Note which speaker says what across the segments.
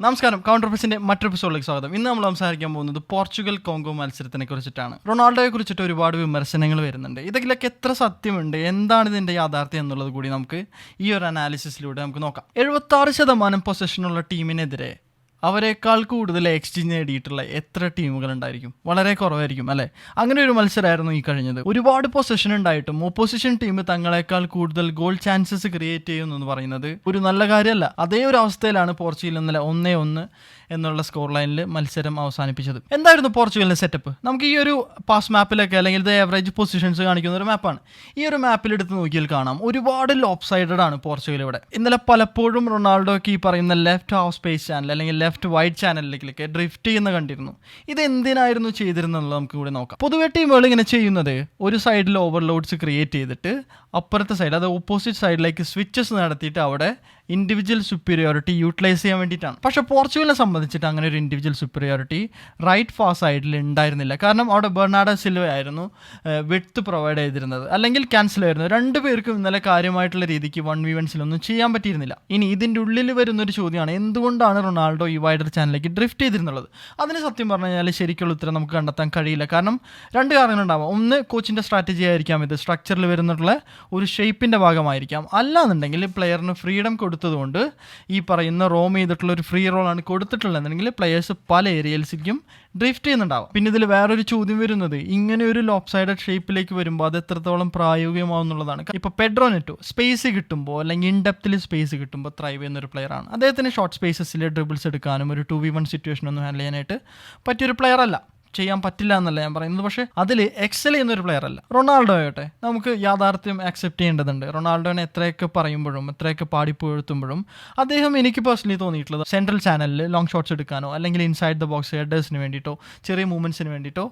Speaker 1: നമസ്കാരം, കൗണ്ടർ പ്രസിന്റെ മറ്റൊരു എപ്പിസോഡിലേക്ക് സ്വാഗതം. ഇന്ന് നമ്മൾ സംസാരിക്കാൻ പോകുന്നത് പോർച്ചുഗൽ കോങ്കോ മത്സരത്തിനെ കുറിച്ചിട്ടാണ്. റൊണാൾഡോയെ കുറിച്ചിട്ട് ഒരുപാട് വിമർശനങ്ങൾ വരുന്നുണ്ട്. ഇതിലൊക്കെ എത്ര സത്യമുണ്ട്, എന്താണ് ഇതിന്റെ യാഥാർത്ഥ്യം എന്നുള്ളത് കൂടി നമുക്ക് ഈ ഒരു അനാലിസിസിലൂടെ നമുക്ക് നോക്കാം. 76% പൊസഷനുള്ള ടീമിനെതിരെ അവരെക്കാൾ കൂടുതൽ എക്സ്ജി നേടിയിട്ടുള്ള എത്ര ടീമുകൾ ഉണ്ടായിരിക്കും? വളരെ കുറവായിരിക്കും അല്ലേ? അങ്ങനെ ഒരു മത്സരമായിരുന്നു ഈ കഴിഞ്ഞത്. ഒരുപാട് പൊസിഷൻ ഉണ്ടായിട്ടും ഓപ്പോസിഷൻ ടീം തങ്ങളെക്കാൾ കൂടുതൽ ഗോൾ ചാൻസസ് ക്രിയേറ്റ് ചെയ്യുന്നു എന്ന് പറയുന്നത് ഒരു നല്ല കാര്യമല്ല. അതേ ഒരു അവസ്ഥയിലാണ് പോർച്ചുഗൽ ഇന്നലെ 1-1 എന്നുള്ള സ്കോർ ലൈനിൽ മത്സരം അവസാനിപ്പിച്ചത്. എന്തായിരുന്നു പോർച്ചുഗലിന്റെ സെറ്റപ്പ്? നമുക്ക് ഈ ഒരു പാസ് മാപ്പിലൊക്കെ അല്ലെങ്കിൽ ഇത് ആവറേജ് പൊസിഷൻസ് കാണിക്കുന്ന ഒരു മാപ്പാണ്. ഈ ഒരു മാപ്പിൽ എടുത്ത് നോക്കിയാൽ കാണാം ഒരുപാട് ലോപ്പ് സൈഡഡ് ആണ് പോർച്ചുഗൽ ഇവിടെ. ഇന്നലെ പലപ്പോഴും റൊണാൾഡോക്ക് ഈ പറയുന്ന ലെഫ്റ്റ് ഹാഫ് സ്പേസ് ചാനൽ അല്ലെങ്കിൽ ലെഫ്റ്റ് വൈഡ് ചാനലിലേക്ക് ഡ്രിഫ്റ്റ് ചെയ്യുന്ന കണ്ടിരുന്നു. ഇത് എന്തിനായിരുന്നു ചെയ്തിരുന്നത് നമുക്ക് ഇവിടെ നോക്കാം. പൊതുവെ ടീമുകൾ ഇങ്ങനെ ചെയ്യുന്നത് ഒരു സൈഡിൽ ഓവർലോഡ്സ് ക്രിയേറ്റ് ചെയ്തിട്ട് അപ്പുറത്തെ സൈഡ്, അത് ഓപ്പോസിറ്റ് സൈഡിലേക്ക് സ്വിച്ചസ് നടത്തിയിട്ട് അവിടെ ഇൻഡിവിജ്വൽ സുപ്പീരിയോറിറ്റി യൂട്ടിലൈസ് ചെയ്യാൻ വേണ്ടിയിട്ടാണ്. പക്ഷേ പോർച്ചുഗലിനെ സംബന്ധിച്ചിട്ട് അങ്ങനെ ഒരു ഇൻഡിവിജ്വൽ സുപ്പീരിയോറിറ്റി റൈറ്റ് ഫാർ സൈഡിൽ ഉണ്ടായിരുന്നില്ല. കാരണം അവിടെ ബെർണാഡോ സിൽവ ആയിരുന്നു വിഡ്ത്ത് പ്രൊവൈഡ് ചെയ്തിരുന്നത്, അല്ലെങ്കിൽ ക്യാൻസൽ ആയിരുന്നു. രണ്ടുപേർക്കും ഇന്നലെ കാര്യമായിട്ടുള്ള രീതിക്ക് 1v1 ചെയ്യാൻ പറ്റിയിരുന്നില്ല. ഇനി ഇതിൻ്റെ ഉള്ളിൽ വരുന്നൊരു ചോദ്യമാണ്, എന്തുകൊണ്ടാണ് റൊണാൾഡോ ഈ വൈഡർ ചാനലിലേക്ക് ഡ്രിഫ്റ്റ് ചെയ്തിരുന്നുള്ളത്? അതിന് സത്യം പറഞ്ഞു കഴിഞ്ഞാൽ ശരിക്കുള്ള ഉത്തരം നമുക്ക് കണ്ടെത്താൻ കഴിയില്ല. കാരണം രണ്ട് കാരണങ്ങളുണ്ടാവാം. ഒന്ന്, കോച്ചിൻ്റെ സ്ട്രാറ്റജി ആയിരിക്കാം, ഇത് സ്ട്രക്ചറിൽ വരുന്നുള്ള ഒരു ഷേപ്പിൻ്റെ ഭാഗമായിരിക്കാം. അല്ലാന്നുണ്ടെങ്കിൽ പ്ലെയറിന് ഫ്രീഡം കൊടുത്തതുകൊണ്ട് ഈ പറയുന്ന റോം ചെയ്തിട്ടുള്ള ഒരു ഫ്രീ റോളാണ് കൊടുത്തിട്ടുള്ളതെന്നുണ്ടെങ്കിൽ പ്ലെയേഴ്സ് പല ഏരിയയിലേക്കും ഡ്രിഫ്റ്റ് ചെയ്യുന്നുണ്ടാവും. പിന്നെ ഇതിൽ വേറൊരു ചോദ്യം വരുന്നത്, ഇങ്ങനെ ഒരു ലോപ്പ് സൈഡഡ് ഷേപ്പിലേക്ക് വരുമ്പോൾ അത് എത്രത്തോളം പ്രായോഗികമാവുന്നുള്ളതാണ്. ഇപ്പോൾ പെഡ്രോ നെറ്റോ സ്പേസ് കിട്ടുമ്പോൾ അല്ലെങ്കിൽ ഇൻഡെപ്തിൽ സ്പേസ് കിട്ടുമ്പോൾ ത്രൈവ് ചെയ്യുന്നൊരു പ്ലെയറാണ്. അദ്ദേഹത്തിന് ഷോർട്ട് സ്പേസസിൽ ഡ്രിബിൾസ് എടുക്കാനും ഒരു 2v1 സിറ്റുവേഷൻ ഒന്നും ഹാൻഡിൽ ചെയ്യാനായിട്ട് പറ്റിയൊരു പ്ലെയർ അല്ല. ചെയ്യാൻ പറ്റില്ല എന്നല്ല ഞാൻ പറയുന്നത്, പക്ഷേ അതിൽ എക്സൽ ചെയ്യുന്നൊരു പ്ലെയർ അല്ല. റൊണാൾഡോ ആകട്ടെ, നമുക്ക് യാഥാർത്ഥ്യം ആക്സെപ്റ്റ് ചെയ്യേണ്ടതുണ്ട്. റൊണാൾഡോനെ എത്രയൊക്കെ പറയുമ്പോഴും എത്രയൊക്കെ പാടിപ്പുഴത്തുമ്പോഴും അദ്ദേഹം, എനിക്ക് പേഴ്സണലി തോന്നിയിട്ടുള്ളത്, സെൻട്രൽ ചാനലിൽ ലോങ് ഷോട്ട്സ് എടുക്കാനോ അല്ലെങ്കിൽ ഇൻസൈഡ് ദ ബോക്സ് ഹെഡേഴ്സിന് വേണ്ടിയിട്ടോ ചെറിയ മൂവ്മെൻറ്റ്സിന് വേണ്ടിയിട്ടോ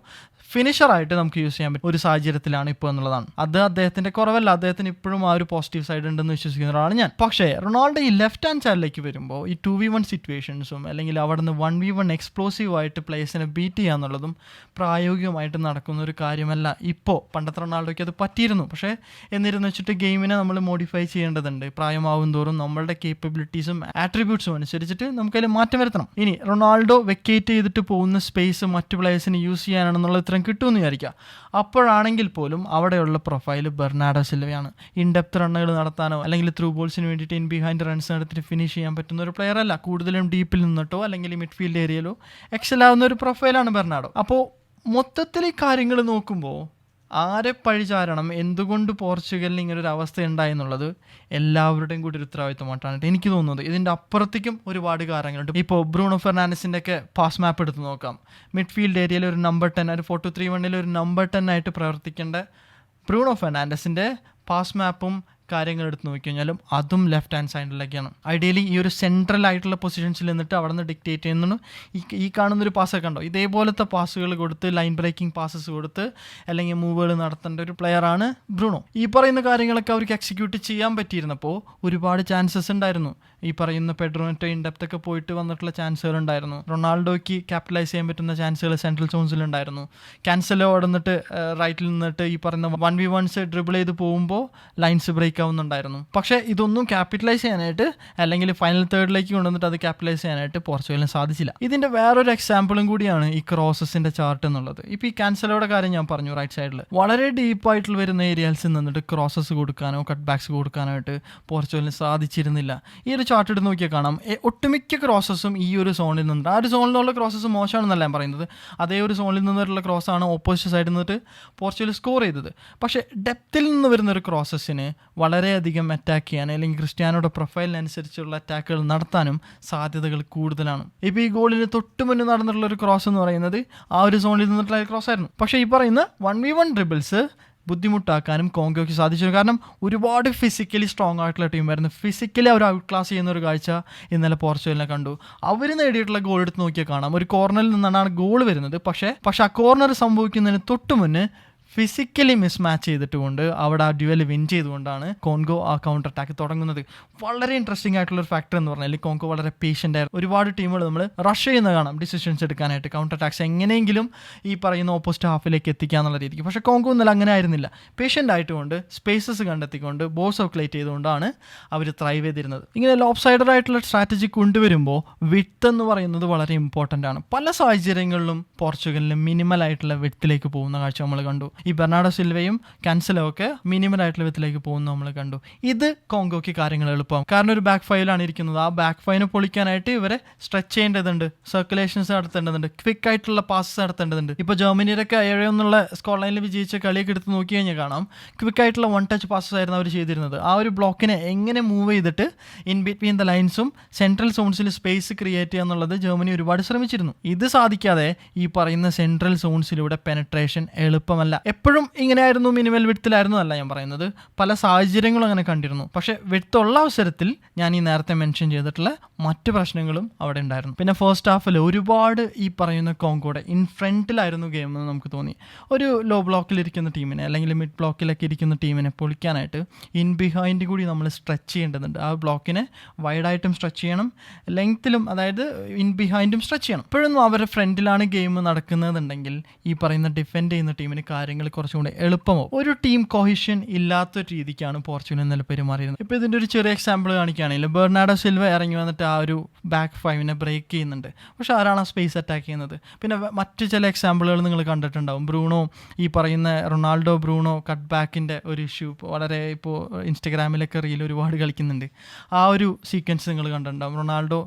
Speaker 1: ഫിനിഷറായിട്ട് നമുക്ക് യൂസ് ചെയ്യാൻ പറ്റും ഒരു സാഹചര്യത്തിലാണ് ഇപ്പോൾ എന്നുള്ളതാണ്. അത് അദ്ദേഹത്തിൻ്റെ കുറവല്ല, അദ്ദേഹത്തിന് ഇപ്പോഴും ആ ഒരു പോസിറ്റീവ് സൈഡ് ഉണ്ടെന്ന് വിശ്വസിക്കുന്ന ഒരാളാണ് ഞാൻ. പക്ഷേ റൊണാൾഡോ ഈ ലെഫ്റ്റ് ഹാൻഡ് ചാനലിലേക്ക് വരുമ്പോൾ ഈ 2v1 സിറ്റുവേഷൻസും അല്ലെങ്കിൽ അവിടെ നിന്ന് 1v1 എക്സ്പ്ലോസീവ് ആയിട്ട് പ്ലേയേഴ്സിനെ ബീറ്റ് ചെയ്യുക എന്നുള്ളതും പ്രായോഗികമായിട്ട് നടക്കുന്ന ഒരു കാര്യമല്ല ഇപ്പോൾ. പണ്ടത്തെ റൊണാൾഡോയ്ക്ക് അത് പറ്റിയിരുന്നു. പക്ഷേ എന്നിരുന്നു വെച്ചിട്ട് ഗെയിമിനെ നമ്മൾ മോഡിഫൈ ചെയ്യേണ്ടതുണ്ട്. പ്രായമാവും തോറും നമ്മളുടെ കേപ്പബിലിറ്റീസും ആട്രിബ്യൂട്ട്സും അനുസരിച്ചിട്ട് നമുക്കതിൽ മാറ്റം വരുത്തണം. ഇനി റൊണാൾഡോ വെക്കേറ്റ് ചെയ്തിട്ട് പോകുന്ന സ്പേസ് മറ്റു പ്ലേയേഴ്സിന് യൂസ് ചെയ്യാനാണെന്നുള്ള ഉത്തരം കിട്ടുമെന്ന് വിചാരിക്കുക. അപ്പോഴാണെങ്കിൽ പോലും അവിടെയുള്ള പ്രൊഫൈൽ ബെർണാഡോ സിൽവയാണ്. ഇൻഡെപ്ത് റണ്ണുകൾ നടത്താനോ അല്ലെങ്കിൽ ത്രൂ ബോൾസിന് വേണ്ടിയിട്ട് ഇൻ ബിഹൈൻഡ് റൺസ് നടത്തിയിട്ട് ഫിനിഷ് ചെയ്യാൻ പറ്റുന്ന ഒരു പ്ലെയർ അല്ല. കൂടുതലും ഡീപ്പിൽ നിന്നിട്ടോ അല്ലെങ്കിൽ മിഡ്ഫീൽഡ് ഏരിയയിലോ എക്സൽ ആവുന്ന ഒരു പ്രൊഫൈലാണ് ബെർണാഡോ. അപ്പോൾ മൊത്തത്തിൽ ഈ കാര്യങ്ങൾ നോക്കുമ്പോൾ ആരെ പഴിചാരണം, എന്തുകൊണ്ട് പോർച്ചുഗലിന് ഇങ്ങനൊരു അവസ്ഥ ഉണ്ടായി എന്നുള്ളത് എല്ലാവരുടെയും കൂടി ഒരു ഉത്തരവാദിത്തമായിട്ടാണ് എനിക്ക് തോന്നുന്നത്. ഇതിൻ്റെ അപ്പുറത്തേക്കും ഒരുപാട് കാര്യങ്ങളുണ്ട്. ഇപ്പോൾ ബ്രൂണോ ഫെർണാണ്ടസിൻ്റെ ഒക്കെ പാസ് മാപ്പ് എടുത്ത് നോക്കാം. മിഡ്ഫീൽഡ് ഏരിയയിൽ ഒരു നമ്പർ 10, ഒരു 4-2-3-1 ഒരു നമ്പർ 10 ആയിട്ട് പ്രവർത്തിക്കേണ്ട ബ്രൂണോ ഫെർണാണ്ടസിൻ്റെ പാസ് മാപ്പും കാര്യങ്ങൾ എടുത്ത് നോക്കിക്കഴിഞ്ഞാലും അതും ലെഫ്റ്റ് ഹാൻഡ് സൈഡിലേക്കാണ്. ഐഡിയലി ഈ ഒരു സെൻട്രൽ ആയിട്ടുള്ള പൊസിഷൻസിൽ നിന്നിട്ട് അവിടെ നിന്ന് ഡിക്റ്റേറ്റ് ചെയ്യുന്നു. ഈ കാണുന്നൊരു പാസ്സൊക്കെ ഉണ്ടോ, ഇതേപോലത്തെ പാസുകൾ കൊടുത്ത് ലൈൻ ബ്രേക്കിംഗ് പാസസ് കൊടുത്ത് അല്ലെങ്കിൽ മൂവുകൾ നടത്തേണ്ട ഒരു പ്ലെയറാണ് ബ്രൂണോ. ഈ പറയുന്ന കാര്യങ്ങളൊക്കെ അവർക്ക് എക്സിക്യൂട്ട് ചെയ്യാൻ പറ്റിയിരുന്നപ്പോൾ ഒരുപാട് ചാൻസസ് ഉണ്ടായിരുന്നു. ഈ പറയുന്ന പെഡ്രോ നെറ്റോ ഇൻഡെപ്തൊക്കെ പോയിട്ട് വന്നിട്ടുള്ള ചാൻസുകൾ ഉണ്ടായിരുന്നു. റൊണാൾഡോയ്ക്ക് ക്യാപിറ്റലൈസ് ചെയ്യാൻ പറ്റുന്ന ചാൻസുകൾ സെൻട്രൽ സോൺസിലുണ്ടായിരുന്നു. ക്യാൻസലോ ഓടുന്നിട്ട് റൈറ്റിൽ നിന്നിട്ട് ഈ പറയുന്ന 1v1 ഡ്രിബിൾ ചെയ്ത് പോകുമ്പോൾ ലൈൻസ് ബ്രേക്ക് ആവുന്നുണ്ടായിരുന്നു. പക്ഷേ ഇതൊന്നും ക്യാപിറ്റലൈസ് ചെയ്യാനായിട്ട് അല്ലെങ്കിൽ ഫൈനൽ തേർഡിലേക്ക് കൊണ്ടുവന്നിട്ട് അത് ക്യാപിറ്റലൈസ് ചെയ്യാനായിട്ട് പോർച്ചുഗലിന് സാധിച്ചില്ല. ഇതിൻ്റെ വേറൊരു എക്സാമ്പിളും കൂടിയാണ് ഈ ക്രോസസിൻ്റെ ചാർട്ട് എന്നുള്ളത്. ഇപ്പോൾ ഈ ക്യാൻസലോയുടെ കാര്യം ഞാൻ പറഞ്ഞു, റൈറ്റ് സൈഡിൽ വളരെ ഡീപ്പായിട്ട് വരുന്ന ഏരിയാസിൽ നിന്നിട്ട് ക്രോസസ് കൊടുക്കാനോ കട്ട് ബാക്സ് കൊടുക്കാനോ ആയിട്ട് പോർച്ചുഗലിന് സാധിച്ചിരുന്നില്ല. ഈ ഒരു ചാർട്ട് എടുത്ത് നോക്കിയാൽ കാണാം, ഒട്ടുമിക്ക ക്രോസസും ഈ ഒരു സോണിൽ നിന്നിട്ട്, ആ ഒരു സോണിൽ നിന്നുള്ള ക്രോസസ് മോശമാണെന്നല്ല ഞാൻ പറയുന്നത്, അതേ ഒരു സോണിൽ നിന്നുള്ള ക്രോസാണ് ഓപ്പോസിറ്റ് സൈഡിൽ നിന്നിട്ട് പോർച്ചുഗൽ സ്കോർ ചെയ്തത്. പക്ഷേ ഡെപ്തിൽ നിന്ന് വരുന്ന ഒരു ക്രോസസിന് വളരെയധികം അറ്റാക്ക് ചെയ്യാൻ അല്ലെങ്കിൽ ക്രിസ്ത്യാനോയുടെ പ്രൊഫൈലിനനുസരിച്ചുള്ള അറ്റാക്കുകൾ നടത്താനും സാധ്യതകൾ കൂടുതലാണ്. ഇപ്പോൾ ഈ ഗോളിന് തൊട്ട് മുന്നേ നടന്നിട്ടുള്ള ഒരു ക്രോസ് എന്ന് പറയുന്നത് ആ ഒരു സോണിൽ നിന്നിട്ടുള്ള ക്രോസ് ആയിരുന്നു. പക്ഷേ ഈ പറയുന്ന 1v1 ഡ്രിബിൾസ് ബുദ്ധിമുട്ടാക്കാനും കോങ്കോയ്ക്ക് സാധിച്ചു. കാരണം ഒരുപാട് ഫിസിക്കലി സ്ട്രോങ് ആയിട്ടുള്ള ടീമായിരുന്നു. ഫിസിക്കലി അവർ ഔട്ട് ക്ലാസ് ചെയ്യുന്ന ഒരു കാഴ്ച ഇന്നലെ പോർച്ചുഗലിനെ കണ്ടു. അവർ നേടിയിട്ടുള്ള ഗോൾ എടുത്ത് നോക്കിയാൽ കാണാം, ഒരു കോർണറിൽ നിന്നാണ് ഗോൾ വരുന്നത്. പക്ഷേ ആ കോർണർ സംഭവിക്കുന്നതിന് തൊട്ട് മുന്നേ ഫിസിക്കലി മിസ് മാച്ച് ചെയ്തിട്ടുകൊണ്ട് അവിടെ ആ ഡ്യുവൽ വിൻ ചെയ്തുകൊണ്ടാണ് കോൺഗോ ആ കൗണ്ടർ അറ്റാക്ക് തുടങ്ങുന്നത്. വളരെ ഇൻട്രസ്റ്റിംഗ് ആയിട്ടുള്ള ഒരു ഫാക്ടർ എന്ന് പറഞ്ഞാൽ കോൺഗോ വളരെ പേഷ്യൻ്റ് ആയിരുന്നു. ഒരുപാട് ടീമുകൾ നമ്മൾ റഷ് ചെയ്യുന്ന കാണാം ഡിസിഷൻസ് എടുക്കാനായിട്ട്, കൗണ്ടർ അറ്റാക്സ് എങ്ങനെയെങ്കിലും ഈ പറയുന്ന ഓപ്പോസിറ്റ് ഹാഫിലേക്ക് എത്തിക്കുക എന്നുള്ള രീതിക്ക്. പക്ഷേ കോൺഗോ ഒന്നും അങ്ങനെ ആയിരുന്നില്ല. പേഷ്യൻ്റ് ആയിട്ടുകൊണ്ട് സ്പേസസ് കണ്ടെത്തിക്കൊണ്ട് ബോൾ സർക്കുലേറ്റ് ചെയ്തുകൊണ്ടാണ് അവർ ത്രൈവ് ചെയ്തിരുന്നത്. ഇങ്ങനെ ലോപ്പ് സൈഡർ ആയിട്ടുള്ള സ്ട്രാറ്റജി കൊണ്ടുവരുമ്പോൾ വിഡ്ത്ത് എന്ന് പറയുന്നത് വളരെ ഇമ്പോർട്ടൻ്റ് ആണ്. പല സാഹചര്യങ്ങളിലും പോർച്ചുഗലിന് മിനിമൽ ആയിട്ടുള്ള വിഡ്ത്തിലേക്ക് പോകുന്ന കാഴ്ച നമ്മൾ കണ്ടു. ഈ ബെർണാഡോ സിൽവയും കാൻസലോ ഒക്കെ മിനിമൽ ആയിട്ടുള്ള വിധത്തിലേക്ക് പോകുന്ന നമ്മൾ കണ്ടു. ഇത് കോൺഗോയ്ക്ക് കാര്യങ്ങൾ എളുപ്പമാകും. കാരണം ഒരു ബാക്ക് ഫൈലാണ് ഇരിക്കുന്നത്. ആ ബാക്ക് ഫൈനെ പൊളിക്കാനായിട്ട് ഇവരെ സ്ട്രെച്ച് ചെയ്യേണ്ടതുണ്ട്, സർക്കുലേഷൻസ് നടത്തേണ്ടതുണ്ട്, ക്വിക്ക് ആയിട്ടുള്ള പാസസ് നടത്തേണ്ടതുണ്ട്. ഇപ്പോൾ ജർമ്മനിയുടെയൊക്കെ 7-1 സ്കോർ ലൈനിൽ വിജയിച്ച കളിയൊക്കെ എടുത്ത് നോക്കി കഴിഞ്ഞാൽ കാണാം, ക്വിക്ക് ആയിട്ടുള്ള വൺ ടച്ച് പാസസ് ആയിരുന്നു അവർ ചെയ്തിരുന്നത്. ആ ഒരു ബ്ലോക്കിനെ എങ്ങനെ മൂവ് ചെയ്തിട്ട് ഇൻ ബിറ്റ്വീൻ ദ ലൈൻസും സെൻട്രൽ സോൺസിൽ സ്പേസ് ക്രിയേറ്റ് ചെയ്യുക എന്നുള്ളത് ജർമ്മനി ഒരുപാട് ശ്രമിച്ചിരുന്നു. ഇത് സാധിക്കാതെ ഈ പറയുന്ന സെൻട്രൽ സോൺസിലൂടെ പെനട്രേഷൻ എളുപ്പമല്ല. എപ്പോഴും ഇങ്ങനെയായിരുന്നു, മിനിമൽ വിഡ്ത്തിലായിരുന്നു അല്ല ഞാൻ പറയുന്നത്, പല സാഹചര്യങ്ങളും അങ്ങനെ കണ്ടിരുന്നു. പക്ഷേ വിഡ്ത്തുള്ള അവസരത്തിൽ ഞാൻ ഈ നേരത്തെ മെൻഷൻ ചെയ്തിട്ടുള്ള മറ്റു പ്രശ്നങ്ങളും അവിടെ ഉണ്ടായിരുന്നു. പിന്നെ ഫസ്റ്റ് ഹാഫിൽ ഒരുപാട് ഈ പറയുന്ന കോങ്കോയുടെ ഇൻ ഫ്രണ്ടിലായിരുന്നു ഗെയിം എന്ന് നമുക്ക് തോന്നി. ഒരു ലോ ബ്ലോക്കിലിരിക്കുന്ന ടീമിനെ അല്ലെങ്കിൽ മിഡ് ബ്ലോക്കിലൊക്കെ ഇരിക്കുന്ന ടീമിനെ പൊളിക്കാനായിട്ട് ഇൻ ബിഹൈൻഡ് കൂടി നമ്മൾ സ്ട്രെച്ച് ചെയ്യേണ്ടതുണ്ട്. ആ ബ്ലോക്കിനെ വൈഡായിട്ടും സ്ട്രെച്ച് ചെയ്യണം, ലെങ്ത്തിലും, അതായത് ഇൻ ബിഹൈൻഡും സ്ട്രെച്ച് ചെയ്യണം. ഇപ്പോഴൊന്നും അവരുടെ ഫ്രണ്ടിലാണ് ഗെയിം നടക്കുന്നതെന്നുണ്ടെങ്കിൽ ഈ പറയുന്ന ഡിഫെൻഡ് ചെയ്യുന്ന ടീമിന് കാര്യങ്ങൾ കുറച്ചും കൂടെ എളുപ്പമാവും. ഒരു ടീം കൊഹിഷൻ ഇല്ലാത്ത രീതിക്കാണ് പോർച്ചുഗൽ ഇന്നലെ പെരുമാറിയിരുന്നത്. ഇപ്പോൾ ഇതിൻ്റെ ഒരു ചെറിയ എക്സാമ്പിൾ കാണിക്കുകയാണെങ്കിൽ ബെർണാഡോ സിൽവ ഇറങ്ങി വന്നിട്ട് ആ ഒരു ബാക്ക് ഫൈവിനെ ബ്രേക്ക് ചെയ്യുന്നുണ്ട്. പക്ഷേ ആരാണ് ആ സ്പേസ് അറ്റാക്ക് ചെയ്യുന്നത്? പിന്നെ മറ്റ് ചില എക്സാമ്പിളുകൾ നിങ്ങൾ കണ്ടിട്ടുണ്ടാവും. ബ്രൂണോ, ഈ പറയുന്ന റൊണാൾഡോ ബ്രൂണോ കട്ട് ബാക്കിൻ്റെ ഒരു ഇഷ്യൂ വളരെ ഇപ്പോൾ ഇൻസ്റ്റഗ്രാമിലൊക്കെ റീൽ ഒരുപാട് കളിക്കുന്നുണ്ട്. ആ ഒരു സീക്വൻസ് നിങ്ങൾ കണ്ടിട്ടുണ്ടാവും. റൊണാൾഡോ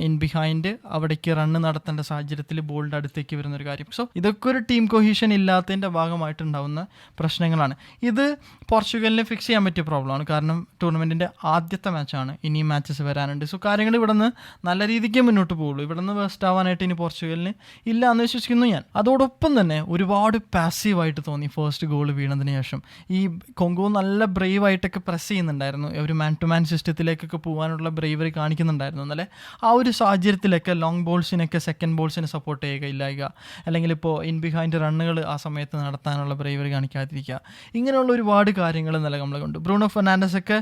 Speaker 1: ഇൻ ബിഹൈൻഡ് അവിടേക്ക് റണ്ണ് നടത്തേണ്ട സാഹചര്യത്തിൽ ബോളിൻ്റെ അടുത്തേക്ക് വരുന്നൊരു കാര്യം. സോ ഇതൊക്കെ ഒരു ടീം കൊഹീഷൻ ഇല്ലാത്തതിൻ്റെ ഭാഗമായിട്ടുണ്ടാവുന്ന പ്രശ്നങ്ങളാണ്. ഇത് പോർച്ചുഗലിന് ഫിക്സ് ചെയ്യാൻ പറ്റിയ പ്രോബ്ലമാണ്. കാരണം ടൂർണമെൻറ്റിൻ്റെ ആദ്യത്തെ മാച്ചാണ്, ഇനിയും മാച്ചസ് വരാനുണ്ട്. സോ കാര്യങ്ങൾ ഇവിടെ നിന്ന് നല്ല രീതിക്ക് മുന്നോട്ട് പോകുള്ളൂ. ഇവിടെ നിന്ന് വേസ്റ്റ് ആവാനായിട്ട് ഇനി പോർച്ചുഗലിന് ഇല്ല എന്ന് വിശ്വസിക്കുന്നു ഞാൻ. അതോടൊപ്പം തന്നെ ഒരുപാട് പാസീവായിട്ട് തോന്നി ഫസ്റ്റ് ഗോൾ വീണതിന് ശേഷം. ഈ കോങ്കോ നല്ല ബ്രേവ് ആയിട്ടൊക്കെ പ്രസ് ചെയ്യുന്നുണ്ടായിരുന്നു, ഒരു മാൻ ടു മാൻ സിസ്റ്റത്തിലേക്കൊക്കെ പോകാനുള്ള ബ്രേവറി കാണിക്കുന്നുണ്ടായിരുന്നു. എന്നല്ലേ ആ ഒരു സാഹചര്യത്തിലൊക്കെ ലോങ് ബോൾസിനൊക്കെ സെക്കൻഡ് ബോൾസിനെ സപ്പോർട്ട് ചെയ്യുക ഇല്ലായിക, അല്ലെങ്കിൽ ഇപ്പോൾ ഇൻ ബിഹൈൻഡ് റണ്ണുകൾ ആ സമയത്ത് നടത്താനുള്ള ബ്രേവറി കാണിക്കാതിരിക്കുക, ഇങ്ങനെയുള്ള ഒരുപാട് കാര്യങ്ങൾ ഇന്നലെ നമ്മൾ കണ്ടു. ബ്രൂണോ ഫെർണാണ്ടസ് ഒക്കെ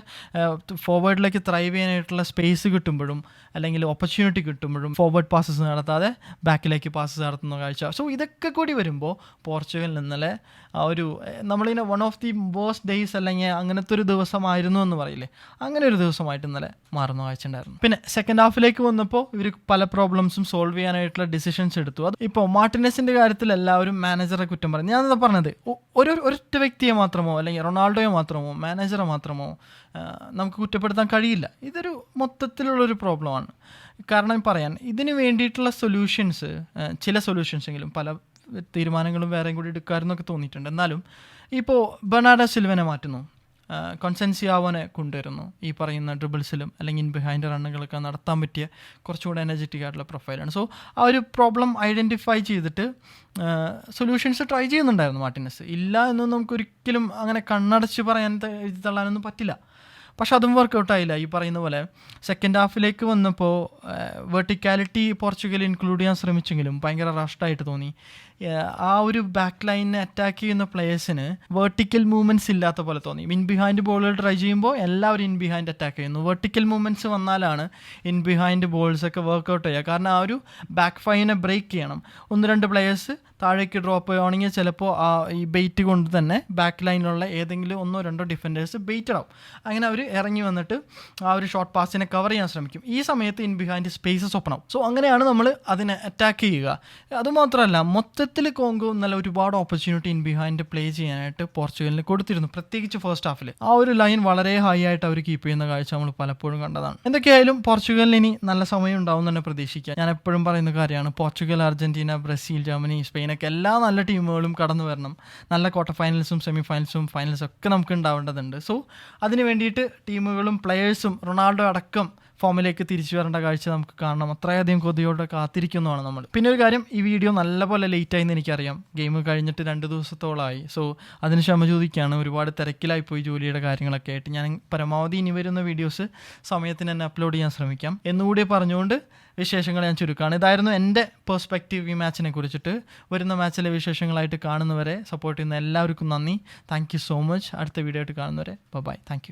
Speaker 1: ഫോർവേഡിലേക്ക് ത്രൈവ് ചെയ്യാനായിട്ടുള്ള സ്പേസ് കിട്ടുമ്പോഴും അല്ലെങ്കിൽ ഓപ്പർച്യൂണിറ്റി കിട്ടുമ്പോഴും ഫോർവേഡ് പാസസ് നടത്താതെ ബാക്കിലേക്ക് പാസസ് നടത്തുന്ന കാഴ്ച. സോ ഇതൊക്കെ കൂടി വരുമ്പോൾ പോർച്ചുഗൽ ഇന്നലെ ആ ഒരു നമ്മളിങ്ങനെ one of the worst days അല്ലെങ്കിൽ അങ്ങനത്തെ ഒരു ദിവസമായിരുന്നു എന്ന് പറയില്ലേ, അങ്ങനെ ഒരു ദിവസമായിട്ട് ഇന്നലെ മാറുന്ന കാഴ്ച ഉണ്ടായിരുന്നു. പിന്നെ സെക്കൻഡ് ഹാഫിലേക്ക് വന്നപ്പോൾ ഇവർ പല പ്രോബ്ലംസും സോൾവ് ചെയ്യാനായിട്ടുള്ള ഡിസിഷൻസ് എടുത്തു. അത് ഇപ്പോൾ മാർട്ടിനസിൻ്റെ കാര്യത്തിൽ എല്ലാവരും മാനേജറെ കുറ്റം പറയും. ഞാനത് പറഞ്ഞത് ഒരൊറ്റ വ്യക്തിയെ മാത്രമോ അല്ലെങ്കിൽ റൊണാൾഡോയെ മാത്രമോ മാനേജറെ മാത്രമോ നമുക്ക് കുറ്റപ്പെടുത്താൻ കഴിയില്ല. ഇതൊരു മൊത്തത്തിലുള്ളൊരു പ്രോബ്ലമാണ്. കാരണം പറയാൻ ഇതിന് വേണ്ടിയിട്ടുള്ള സൊല്യൂഷൻസ്, ചില സൊല്യൂഷൻസ് എങ്കിലും പല തീരുമാനങ്ങളും വേറെയും കൂടി എടുക്കാമെന്നൊക്കെ തോന്നിയിട്ടുണ്ട്. എന്നാലും ഇപ്പോൾ ബെർണാഡോ സിൽവനെ മാറ്റുന്നു, കോൺസെൻസിയാവോനെ കൊണ്ടുവരുന്നു, ഈ പറയുന്ന ഡ്രിബിൾസിലും അല്ലെങ്കിൽ ഇൻ ബിഹൈൻഡ് റണ്ണുകളൊക്കെ നടത്താൻ പറ്റിയ കുറച്ചുകൂടെ എനർജറ്റിക് ആയിട്ടുള്ള പ്രൊഫൈലാണ്. സോ ആ ഒരു പ്രോബ്ലം ഐഡൻറ്റിഫൈ ചെയ്തിട്ട് സൊല്യൂഷൻസ് ട്രൈ ചെയ്യുന്നുണ്ടായിരുന്നു മാർട്ടിനസ്. ഇല്ല എന്നൊന്നും നമുക്കൊരിക്കലും അങ്ങനെ കണ്ണടച്ച് പറയാൻ തള്ളാനൊന്നും പറ്റില്ല. പക്ഷെ അതും വർക്കൗട്ടായില്ല. ഈ പറയുന്ന പോലെ സെക്കൻഡ് ഹാഫിലേക്ക് വന്നപ്പോൾ വെർട്ടിക്കാലിറ്റി പോർച്ചുഗൽ ഇൻക്ലൂഡ് ചെയ്യാൻ ശ്രമിച്ചെങ്കിലും ഭയങ്കര റഷ്ഡായിട്ട് തോന്നി. ആ ഒരു ബാക്ക് ലൈനിനെ അറ്റാക്ക് ചെയ്യുന്ന പ്ലേയേഴ്സിന് വെർട്ടിക്കൽ മൂവ്മെൻറ്റ്സ് ഇല്ലാത്ത പോലെ തോന്നി. ഇൻ ബിഹൈൻഡ് ബോളുകൾ ട്രൈ ചെയ്യുമ്പോൾ എല്ലാവരും ഇൻ ബിഹൈൻഡ് അറ്റാക്ക് ചെയ്യുന്നു. വെർട്ടിക്കൽ മൂവ്മെൻറ്റ്സ് വന്നാലാണ് ഇൻ ബിഹൈൻഡ് ബോൾസൊക്കെ വർക്കൗട്ട് ചെയ്യുക. കാരണം ആ ഒരു ബാക്ക് ഫൈനെ ബ്രേക്ക് ചെയ്യണം. 1-2 പ്ലേയേഴ്സ് താഴേക്ക് ഡ്രോപ്പ് ചെയ്യുകയാണെങ്കിൽ ചിലപ്പോൾ ആ ഈ ബെയ്റ്റ് കൊണ്ട് തന്നെ ബാക്ക് ലൈനിലുള്ള ഏതെങ്കിലും 1-2 ഡിഫൻഡേഴ്സ് ബെയ്റ്റഡ് ആവും. അങ്ങനെ അവർ ഇറങ്ങി വന്നിട്ട് ആ ഒരു ഷോർട്ട് പാസിനെ കവർ ചെയ്യാൻ ശ്രമിക്കും. ഈ സമയത്ത് ഇൻ ബിഹൈൻഡ് സ്പേസസ് ഓപ്പൺ ആവും. സോ അങ്ങനെയാണ് നമ്മൾ അതിനെ അറ്റാക്ക് ചെയ്യുക. അതുമാത്രമല്ല, മൊത്തത്തിൽ കോങ്കോ നല്ല ഒരുപാട് ഓപ്പർച്യൂണിറ്റി ഇൻ ബിഹൈൻഡ് പ്ലേ ചെയ്യാനായിട്ട് പോർച്ചുഗലിന് കൊടുത്തിരുന്നു, പ്രത്യേകിച്ച് ഫസ്റ്റ് ഹാഫിൽ. ആ ഒരു ലൈൻ വളരെ ഹൈ ആയിട്ട് അവർ കീപ്പ് ചെയ്യുന്ന കാഴ്ച നമ്മൾ പലപ്പോഴും കണ്ടതാണ്. എന്തൊക്കെയായാലും പോർച്ചുഗലിന് ഇനി നല്ല സമയം ഉണ്ടാവും തന്നെ പ്രതീക്ഷിക്കാം. ഞാൻ എപ്പോഴും പറയുന്ന കാര്യമാണ്, പോർച്ചുഗൽ, അർജന്റീന, ബ്രസീൽ, ജർമ്മനി, സ്പെയിനൊക്കെ എല്ലാ നല്ല ടീമുകളും കടന്നു വരണം. നല്ല ക്വാർട്ടർ ഫൈനൽസും സെമി ഫൈനൽസും ഫൈനൽസും ഒക്കെ നമുക്ക് ഉണ്ടാവേണ്ടതുണ്ട്. സോ അതിന് വേണ്ടിയിട്ട് ടീമുകളും പ്ലെയേഴ്സും റൊണാൾഡോ അടക്കം ഫോമിലേക്ക് തിരിച്ചു വരേണ്ട കാഴ്ച നമുക്ക് കാണണം. അത്രയധികം കൊതിയോടെ കാത്തിരിക്കുന്നതാണ് നമ്മൾ. പിന്നെ ഒരു കാര്യം, ഈ വീഡിയോ നല്ലപോലെ ലേറ്റായി എന്ന് എനിക്കറിയാം. ഗെയിം കഴിഞ്ഞിട്ട് 2 ദിവസത്തോളമായി. സോ അതിന് ക്ഷമ ചോദിക്കുകയാണ്. ഒരുപാട് തിരക്കിലായി പോയി ജോലിയുടെ കാര്യങ്ങളൊക്കെ ആയിട്ട്. ഞാൻ പരമാവധി ഇനി വരുന്ന വീഡിയോസ് സമയത്തിന് തന്നെ അപ്ലോഡ് ചെയ്യാൻ ശ്രമിക്കാം എന്നുകൂടി പറഞ്ഞുകൊണ്ട് വിശേഷങ്ങൾ ഞാൻ ചുരുക്കമാണ്. ഇതായിരുന്നു എൻ്റെ പെർസ്പെക്റ്റീവ് ഈ മാച്ചിനെ കുറിച്ചിട്ട്. വരുന്ന മാച്ചിലെ വിശേഷങ്ങളായിട്ട് കാണുന്നവരെ സപ്പോർട്ട് ചെയ്യുന്ന എല്ലാവർക്കും നന്ദി. Thank you so much. അടുത്ത വീഡിയോ ആയിട്ട് കാണുന്നവരെ ബൈ. Thank you.